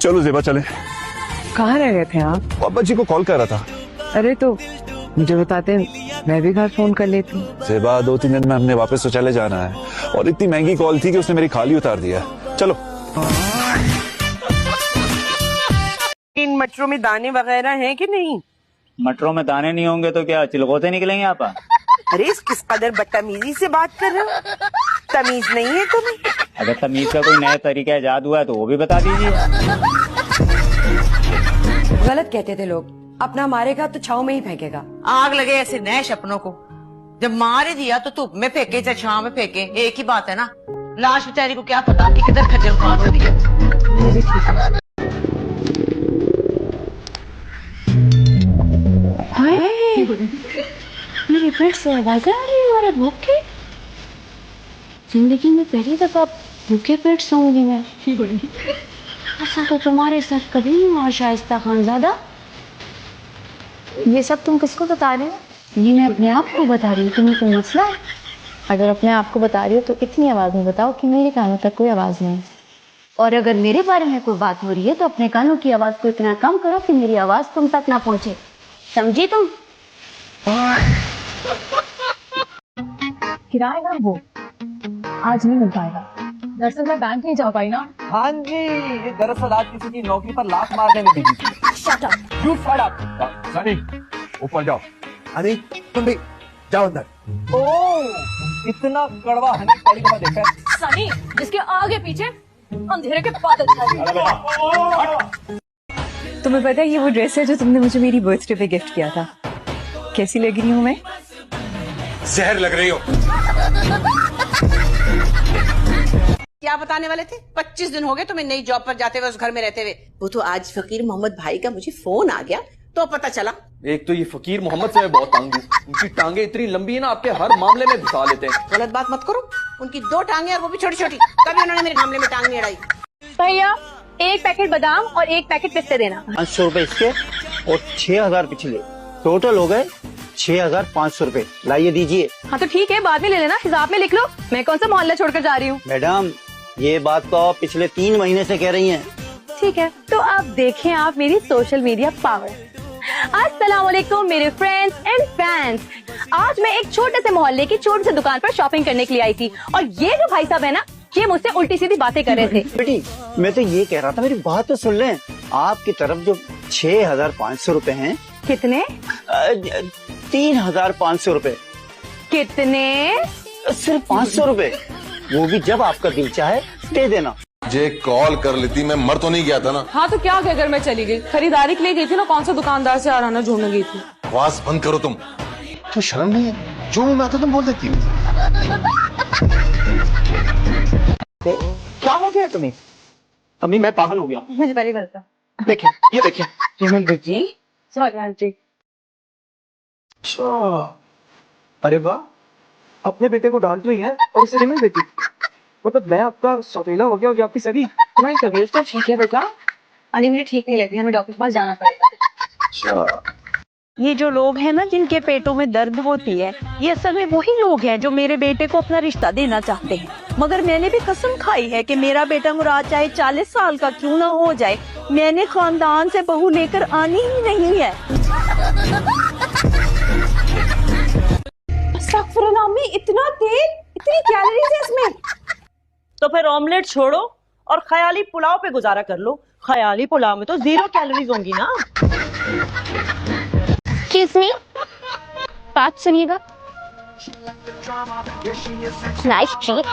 चलो जेबा चले। कहाँ रह गए थे आप? पापा जी को कॉल कर रहा था। अरे तो मुझे बताते, मैं भी घर फोन कर लेती। जेबा 2-3 दिन में हमने वापस तो चले जाना है, और इतनी महंगी कॉल थी कि उसने मेरी खाली उतार दिया। चलो। इन मटरों में दाने वगैरह हैं कि नहीं? मटरों में दाने नहीं होंगे तो क्या चिलगोते निकलेंगे आप? अरे किस कदर बदतमीजी से बात कर रहे हो, तमीज नहीं है तुम्हें? अगर तमीज का कोई नया तरीका ईजाद हुआ है तो वो भी बता दीजिए। गलत कहते थे लोग, अपना मारेगा तो छाव में ही फेंकेगा। आग लगे ऐसे नए सपनों को, जब मारे दिया तो धूप में फेंके चाहे छांव में फेंके, एक ही बात है ना। लाश बेचारी को क्या पता कि किधर खजल खुआर हो रही है। मेरी पेट से आवाज आ रही है हमारे भूख की। जिंदगी में पहली दफा भूखे पेट सोऊंगी मैं। ऐसा तो तुम्हारे साथ कभी नहीं हुआ शाइस्ता खानज़ादा। ये सब तुम किसको बता रहे हो? ये मैं अपने आप को बता रही हूँ। तुम्हें कोई मसला है? अगर अपने आप को बता रही हो तो इतनी आवाज में बताओ कि मेरे कानों तक कोई आवाज नहीं। और अगर मेरे बारे में कोई बात हो रही है तो अपने कानों की आवाज को इतना कम करो कि मेरी आवाज तुम तक ना पहुंचे। समझी तुम? किराए का वो आज नहीं मिल पाएगा। दरअसल मैं बैंक नहीं जा पाई ना। हाँ जी, ये दरअसल आज किसी की नौकरी पर लात मारने में बिजी थी। Shut up. You shut up. Sunny, ऊपर जाओ। हनी, तुम भी जाओ अंदर। ओह, इतना कड़वा हनी पहली दफा देखा है। सनी, जिसके आगे पीछे अंधेरे के बादल छाए। तुम्हें पता है ये वो ड्रेस है जो तुमने मुझे मेरी बर्थडे पे गिफ्ट किया था? कैसी लग रही हूँ मैं? जहर लग रही हो। क्या बताने वाले थे? 25 दिन हो गए तुम्हें नई जॉब पर जाते हुए, उस घर में रहते हुए। वो तो आज फकीर मोहम्मद भाई का मुझे फोन आ गया तो पता चला। एक तो ये फकीर मोहम्मद से मैं बहुत तंग हूँ। उनकी टांगे इतनी लंबी है ना, आपके हर मामले में घुसा लेते हैं। गलत बात मत करो। उनकी 2 टांगे और वो भी छोटी छोटी, कभी उन्होंने मेरे मामले में टांग नहीं अड़ाई। भैया, एक पैकेट बादाम और एक पैकेट पिस्ते देना। 500 रुपए इसके और 6000 पिछले, टोटल हो गए 6500 रुपए। लाइए दीजिए। हाँ तो ठीक है, बाद में ले लेना, हिसाब में लिख लो। मैं कौन सा मोहल्ला छोड़कर जा रही हूँ। मैडम, ये बात तो आप पिछले 3 महीने से कह रही हैं। ठीक है, तो आप देखें आप मेरी सोशल मीडिया पावर। अस्सलाम वालेकुम मेरे फ्रेंड्स एंड फैंस। आज मैं एक छोटे से मोहल्ले की छोटी सी दुकान पर शॉपिंग करने के लिए आई थी, और ये जो भाई साहब है ना, ये मुझसे उल्टी सीधी बातें कर रहे थे। बेटी, मैं तो ये कह रहा था, मेरी बात तो सुन लें। आपकी तरफ जो 6500 रुपए हैं। कितने? 3500 रुपए। कितने? सिर्फ 500 रुपए, वो भी जब आपका दिल चाहे दे देना। जे कॉल कर लेती, मैं मर तो नहीं गया था ना। हाँ तो क्या अगर मैं चली गई, खरीदारी के लिए गई थी ना, कौन सा दुकानदार से आराना ढूंढने गई थी। बकवास बंद करो तुम। तो शर्म नहीं है? जो मुंह में आता तुम बोल देती हो। क्या हो गया तुम्हें? अम्मी, मैं पागल हो गया। मुझे पहले गलता। देखिए, ये देखिए, पेमेंट देखिए। Sorry aunty. अच्छा, अरे वाह, अपने बेटे को डांट रही है और उसे पेमेंट देती। मतलब मैं आपका सौतेला हो गया और आपकी सभी। तुम्हारी तबीयत तो ठीक है बेटा? अरे मुझे ठीक नहीं लगती, हमें डॉक्टर के पास जाना पड़ेगा। अच्छा, ये जो लोग हैं ना, जिनके पेटों में दर्द होती है, ये असल में वही लोग हैं जो मेरे बेटे को अपना रिश्ता देना चाहते हैं। मगर मैंने भी कसम खाई है कि मेरा बेटा मुराद चाहे 40 साल का क्यों ना हो जाए, मैंने खानदान से बहू लेकर आनी ही नहीं है। अस्तगफुरुल्लाह अम्मी, इतना तेल, इतनी कैलोरीज है इसमें। तो फिर ऑमलेट छोड़ो और ख्याली पुलाव पे गुजारा कर लो। ख्याली पुलाव में तो 0 कैलोरीज होंगी ना। Excuse me? बात सुनिएगा। Nice cheek.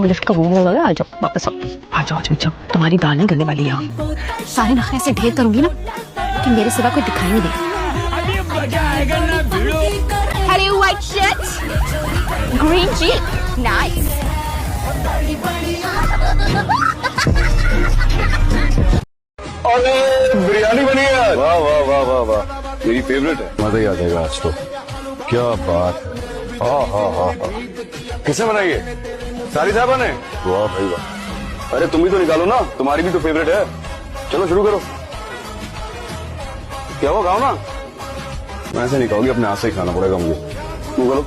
लिफ्ट का घूमने लगा। आ जाओ, वापस आओ। आ जाओ, तुम्हारी दाल नहीं गलने वाली यहाँ। सारे नखरे ऐसे ढेर करूंगी ना कि मेरे सिवा कोई दिखाई नहीं देगा। Hello white shirt, green jean, nice. अरे बिरयानी बनी है। वाह वाह वाह वाह वाह, मेरी फेवरेट है। मजा ही आ जाएगा आज तो। क्या बात है। हाँ हाँ हाँ हाँ, किसने बनाई है? सारी साहबा ने। वाह भाई वाह। अरे तुम भी तो निकालो ना, तुम्हारी भी तो फेवरेट है। चलो शुरू करो। क्या वो खाओ ना। मैं ऐसे नहीं कहूँगी, अपने हाथ से ही खाना पड़ेगा मुझे। तुम बोलो।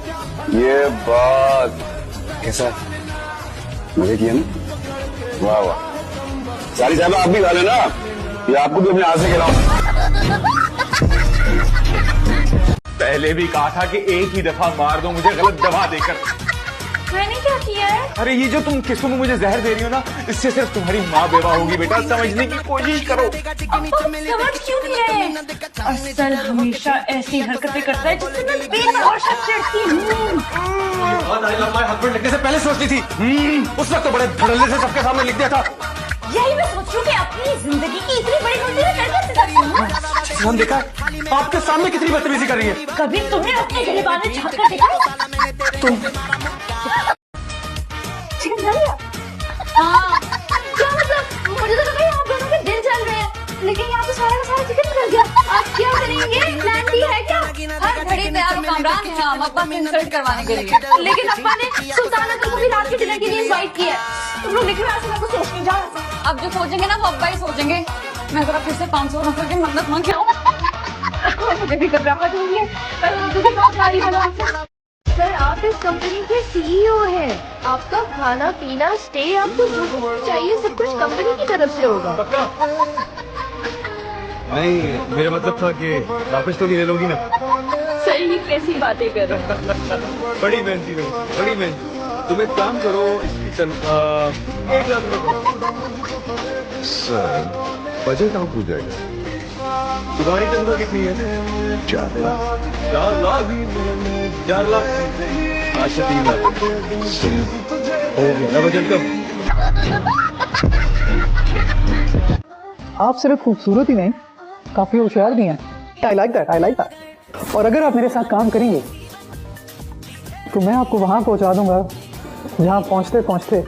ये बात कैसा है? मजे किया ना? वाह वाह। सारी साहब आप भी खा लेना, ये आपको भी अपने हाथ से खिलाऊं। पहले भी कहा था कि एक ही दफा मार दो मुझे गलत दवा देकर। मैंने क्या किया है? अरे ये जो तुम किस्सों में मुझे जहर दे रही हो ना, इससे सिर्फ तुम्हारी माँ बेवा होगी बेटा, समझने की कोशिश करो। समझ क्यों नहीं रहे? असल हमेशा ऐसी हरकतें करता है जिससे मैं बेतहाशा चिढ़ती हूँ। हस्बैंड लिखने से पहले सोचती थी। उस वक्त तो बड़े धड़ल्ले से सबके सामने लिख दिया था। यही मैं सोच रही हूँ कि अपनी जिंदगी की इतनी बड़ी गलती मैं कर कैसे सकती हूँ? हम देखा आपके सामने कितनी बदतमीजी कर रही है। कभी तुमने अपने गिरबान में झाँक कर देखा? तुम चिकन खा लिया? हाँ। क्या मतलब? मुझे तो लगा आप दोनों के दिल चल रहे हैं, लेकिन यहाँ तो सारा का सारा चिकन निकल गया। आप क्या करेंगे? प्लान भी है क्या? हर घड़ी तैयार कामरान है हम अब्बा को इंसल्ट करवाने के लिए। लेकिन अब्बा ने सुल्ताना को भी रात के डिनर के लिए इनवाइट किया है। तुम लोग निकलो ऐसे, मैं कुछ सोच नहीं जा। अब जो सोचेंगे ना वो अब्बा ही सोचेंगे। मैं जरा फिर से 500 रुपए की मन्नत मांग के आऊँ। मुझे भी घबराहट हो रही है। सर आप इस कंपनी के सीईओ हैं। आपका खाना पीना स्टे आपको जो चाहिए सब कुछ कंपनी की तरफ से होगा। नहीं, मेरा मतलब था कि वापस तो नहीं ले लोगी ना? सही कैसी बातें कर रहे हो? बड़ी मेहनती हो, बड़ी मेहनती। तुम एक काम करो, इसकी तनख्वाह 1 लाख रुपए। सर बजट आउट हो जाएगा। तुम्हारी तनख्वाह कितनी है? 4 लाख। 4 लाख। 4 लाख। अच्छा 3 लाख हो गया बजट कब? आप सिर्फ खूबसूरत ही नहीं, काफी होशियार भी हैं। I like that, I like that. और अगर आप मेरे साथ काम करेंगे तो मैं आपको वहाँ पहुँचा दूंगा जहाँ पहुँचते पहुँचते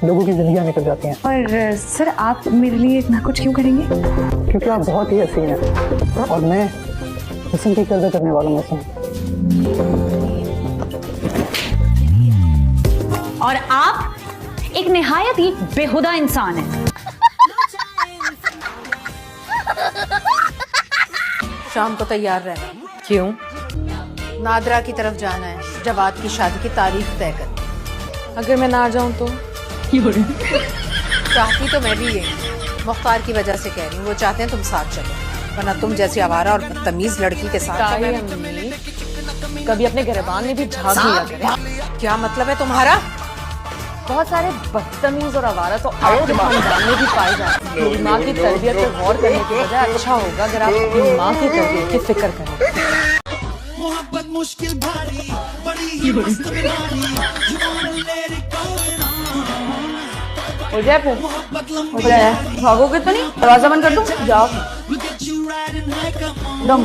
लोगों की जिंदगियाँ निकल जाती हैं। और सर आप मेरे लिए इतना कुछ क्यों करेंगे? क्योंकि आप बहुत ही हसीन हैं और मैं हुस्न की कदर करने वालों में से हूँ। और आप एक निहायत ही बेहुदा इंसान हैं। शाम को तैयार रहना। क्यों? नादरा की तरफ जाना है, जवाद की शादी की तारीख तय कर। अगर मैं ना जाऊं तो? चाहती तो मैं भी यही, मुख्तार की वजह से कह रही हूँ। वो चाहते हैं तुम साथ चलो, वरना तुम जैसी आवारा और बदतमीज लड़की के साथ कभी अपने गिरबान में भी झांक लिया करें। क्या मतलब है तुम्हारा? बहुत सारे बदतमीज और आवारा तो आपके खानदान में भी पाए जाते हैं। मेरी माँ की तरबियत पर गौर करने की बजाय अच्छा होगा अगर आप अपनी माँ की तरबियत की फिक्र करें। हो जाए हो जाए, भागोगे तो नहीं? दरवाजा बंद कर दूं? जाओ दम।